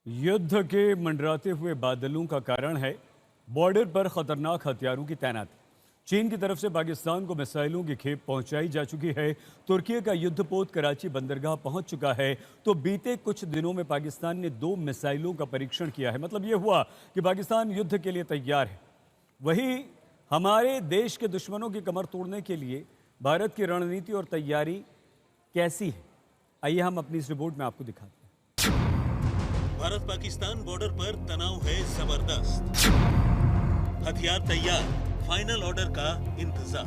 युद्ध के मंडराते हुए बादलों का कारण है बॉर्डर पर खतरनाक हथियारों की तैनाती। चीन की तरफ से पाकिस्तान को मिसाइलों की खेप पहुंचाई जा चुकी है। तुर्की का युद्धपोत कराची बंदरगाह पहुंच चुका है। तो बीते कुछ दिनों में पाकिस्तान ने 2 मिसाइलों का परीक्षण किया है। मतलब यह हुआ कि पाकिस्तान युद्ध के लिए तैयार है। वहीं हमारे देश के दुश्मनों की कमर तोड़ने के लिए भारत की रणनीति और तैयारी कैसी है, आइए हम अपनी इस रिपोर्ट में आपको दिखाते हैं। भारत पाकिस्तान बॉर्डर पर तनाव है जबरदस्त। हथियार तैयार, फाइनल ऑर्डर का इंतजार।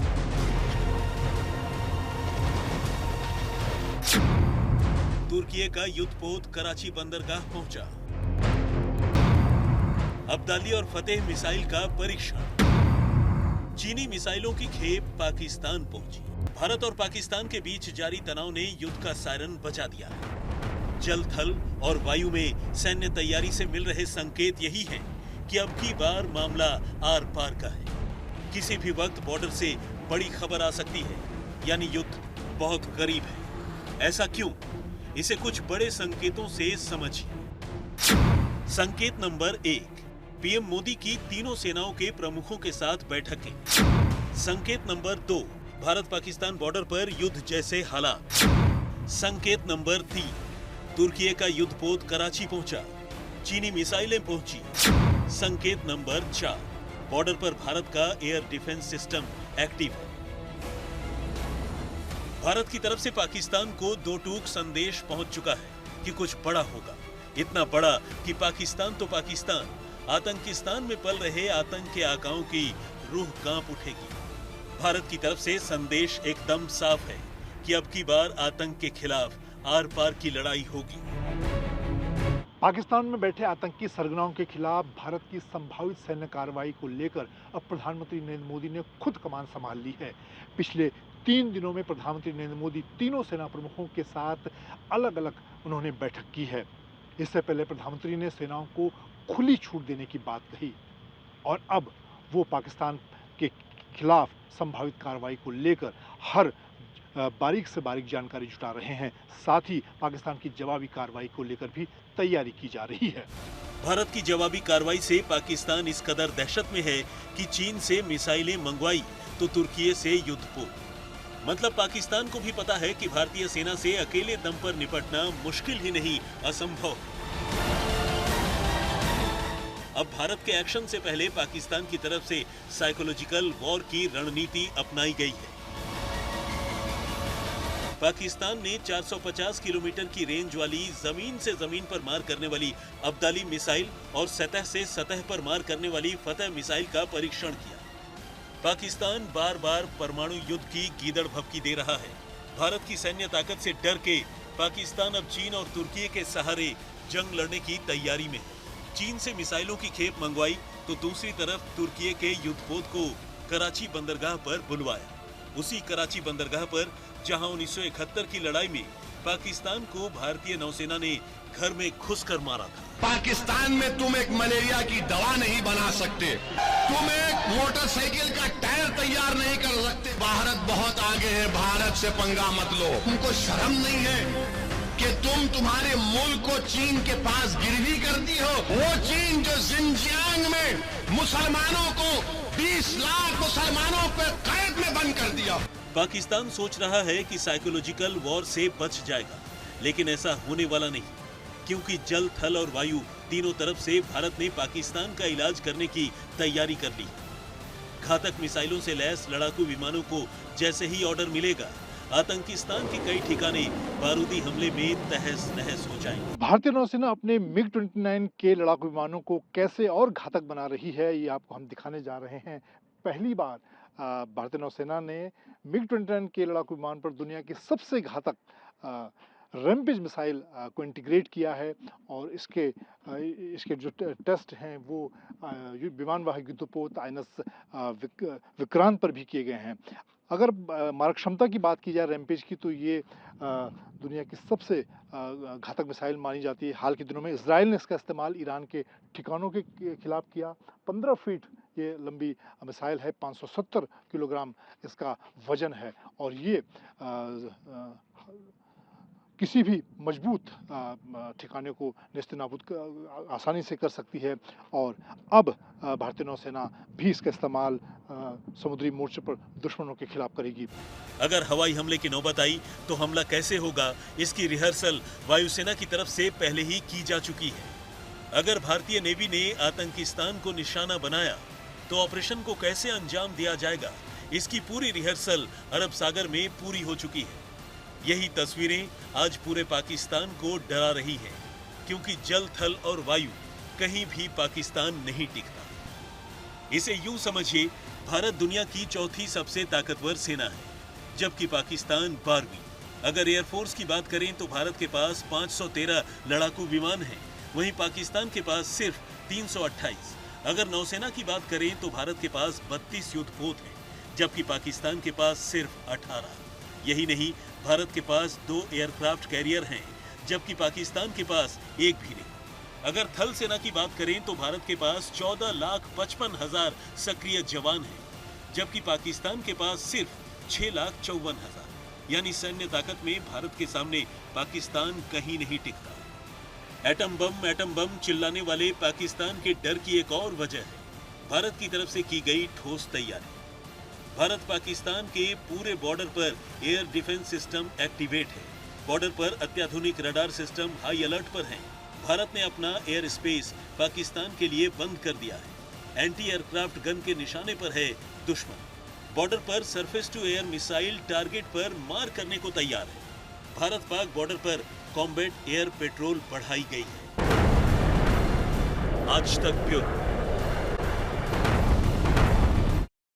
तुर्की का युद्धपोत कराची बंदरगाह पहुंचा। अब्दाली और फतेह मिसाइल का परीक्षण। चीनी मिसाइलों की खेप पाकिस्तान पहुंची। भारत और पाकिस्तान के बीच जारी तनाव ने युद्ध का सायरन बजा दिया है। जल, थल और वायु में सैन्य तैयारी से मिल रहे संकेत यही हैं कि अब की बार मामला आर पार का है। किसी भी वक्त बॉर्डर से बड़ी खबर आ सकती है, यानी युद्ध बहुत करीब है। ऐसा क्यों? इसे कुछ बड़े संकेतों से समझिए। संकेत नंबर 1, पीएम मोदी की तीनों सेनाओं के प्रमुखों के साथ बैठकें। संकेत नंबर 2, भारत पाकिस्तान बॉर्डर पर युद्ध जैसे हालात। संकेत नंबर 3, तुर्की का युद्धपोत कराची पहुंचा, चीनी मिसाइलें पहुंची। संकेत नंबर 4, बॉर्डर पर भारत का एयर डिफेंस सिस्टम एक्टिव है। भारत की तरफ से पाकिस्तान को 2 टूक संदेश पहुंच चुका है कि कुछ बड़ा होगा। इतना बड़ा कि पाकिस्तान तो पाकिस्तान, आतंकिस्तान में पल रहे आतंक के आकाओं की रूह कांप उठेगी। भारत की तरफ से संदेश एकदम साफ है कि अब की बार आतंक के खिलाफ आर पार की लड़ाई होगी। पाकिस्तान में बैठे आतंकी सरगनाओं के खिलाफ भारत की संभावित सैन्य कार्रवाई को लेकर अब प्रधानमंत्री नरेंद्र मोदी ने खुद कमान संभाल ली है। पिछले 3 दिनों में प्रधानमंत्री नरेंद्र मोदी तीनों सेना प्रमुखों के साथ अलग अलग उन्होंने बैठक की है। इससे पहले प्रधानमंत्री ने सेनाओं को खुली छूट देने की बात कही और अब वो पाकिस्तान के खिलाफ संभावित कार्रवाई को लेकर हर बारीक से बारीक जानकारी जुटा रहे हैं। साथ ही पाकिस्तान की जवाबी कार्रवाई को लेकर भी तैयारी की जा रही है। भारत की जवाबी कार्रवाई से पाकिस्तान इस कदर दहशत में है कि चीन से मिसाइलें मंगवाई तो तुर्की से युद्धपोत। मतलब पाकिस्तान को भी पता है कि भारतीय सेना से अकेले दम पर निपटना मुश्किल ही नहीं, असंभव। अब भारत के एक्शन से पहले पाकिस्तान की तरफ से साइकोलॉजिकल वॉर की रणनीति अपनाई गई है। पाकिस्तान ने 450 किलोमीटर की रेंज वाली जमीन से जमीन पर मार करने वाली अब्दाली मिसाइल और सतह से सतह पर मार करने वाली फतेह मिसाइल का परीक्षण किया। पाकिस्तान बार बार परमाणु युद्ध की गीदड़ भभकी दे रहा है। भारत की सैन्य ताकत से डर के पाकिस्तान अब चीन और तुर्की के सहारे जंग लड़ने की तैयारी में है। चीन से मिसाइलों की खेप मंगवाई तो दूसरी तरफ तुर्की के युद्धपोत को कराची बंदरगाह पर बुलवाया। उसी कराची बंदरगाह पर जहां 1971 की लड़ाई में पाकिस्तान को भारतीय नौसेना ने घर में घुसकर मारा था। पाकिस्तान में तुम एक मलेरिया की दवा नहीं बना सकते, तुम एक मोटरसाइकिल का टायर तैयार नहीं कर सकते। भारत बहुत आगे है, भारत से पंगा मत लो। तुमको शर्म नहीं है कि तुम्हारे मुल्क को चीन के पास गिरवी करती हो? वो चीन जो जिनजियांग में मुसलमानों को 20 लाख मुसलमानों पे कैद में बंद कर दिया। पाकिस्तान सोच रहा है कि साइकोलॉजिकल वॉर से बच जाएगा, लेकिन ऐसा होने वाला नहीं, क्योंकि जल, थल और वायु तीनों तरफ से भारत ने पाकिस्तान का इलाज करने की तैयारी कर ली। घातक मिसाइलों से लैस लड़ाकू विमानों को जैसे ही ऑर्डर मिलेगा, आतंकिस्तान के कई ठिकाने बारूदी हमले में तहस नहस हो जाएंगे। भारतीय नौसेना अपने मिग 29 के लड़ाकू विमानों को कैसे और घातक बना रही है, ये आपको हम दिखाने जा रहे हैं। पहली बार भारतीय नौसेना ने मिग 29 के लड़ाकू विमान पर दुनिया की सबसे घातक रैम्पेज मिसाइल को इंटीग्रेट किया है और इसके जो टेस्ट हैं वो विमान वाहक युद्धपोत आईएनएस विक्रांत पर भी किए गए हैं। अगर मारक क्षमता की बात की जाए रैम्पेज की, तो ये दुनिया की सबसे घातक मिसाइल मानी जाती है। हाल के दिनों में इजराइल ने इसका इस्तेमाल ईरान के ठिकानों के खिलाफ किया। 15 फीट ये लंबी मिसाइल है, 570 किलोग्राम इसका वजन है और ये किसी भी मजबूत ठिकाने को नेस्तनाबूद आसानी से कर सकती है। और अब भारतीय नौसेना भी इसका इस्तेमाल समुद्री मोर्चे पर दुश्मनों के खिलाफ करेगी। अगर हवाई हमले की नौबत आई तो हमला कैसे होगा, इसकी रिहर्सल वायुसेना की तरफ से पहले ही की जा चुकी है। अगर भारतीय नेवी ने आतंकिस्तान को निशाना बनाया तो ऑपरेशन को कैसे अंजाम दिया जाएगा, इसकी पूरी रिहर्सल अरब सागर में पूरी हो चुकी है। यही तस्वीरें आज पूरे पाकिस्तान को डरा रही हैं, क्योंकि जल, थल और वायु कहीं भी पाकिस्तान नहीं टिकता। इसे यूं समझिए, भारत दुनिया की चौथी सबसे ताकतवर सेना है, जबकि पाकिस्तान 12वीं। अगर एयरफोर्स की बात करें तो भारत के पास 513 लड़ाकू विमान हैं, वहीं पाकिस्तान के पास सिर्फ 328। अगर नौसेना की बात करें तो भारत के पास 32 युद्धपोत हैं, जबकि पाकिस्तान के पास सिर्फ 18। यही नहीं, भारत के पास 2 एयरक्राफ्ट कैरियर हैं, जबकि पाकिस्तान के पास एक भी नहीं। अगर थल सेना की बात करें तो भारत के पास 14,55,000 सक्रिय जवान हैं, जबकि पाकिस्तान के पास सिर्फ 6,54,000। यानी सैन्य ताकत में भारत के सामने पाकिस्तान कहीं नहीं टिकता। एटम बम चिल्लाने वाले पाकिस्तान के डर की एक और वजह है भारत की तरफ से की गई ठोस तैयारी। भारत पाकिस्तान के पूरे बॉर्डर पर एयर डिफेंस सिस्टम एक्टिवेट है। बॉर्डर पर अत्याधुनिक रडार सिस्टम हाई अलर्ट पर हैं। भारत ने अपना एयर स्पेस पाकिस्तान के लिए बंद कर दिया है। एंटी एयरक्राफ्ट गन के निशाने पर है दुश्मन। बॉर्डर पर surface to air missile target पर मार करने को तैयार है। भारत पाक बॉर्डर पर कॉम्बैट एयर पेट्रोल बढ़ाई गई है। आज तक ब्यूरो।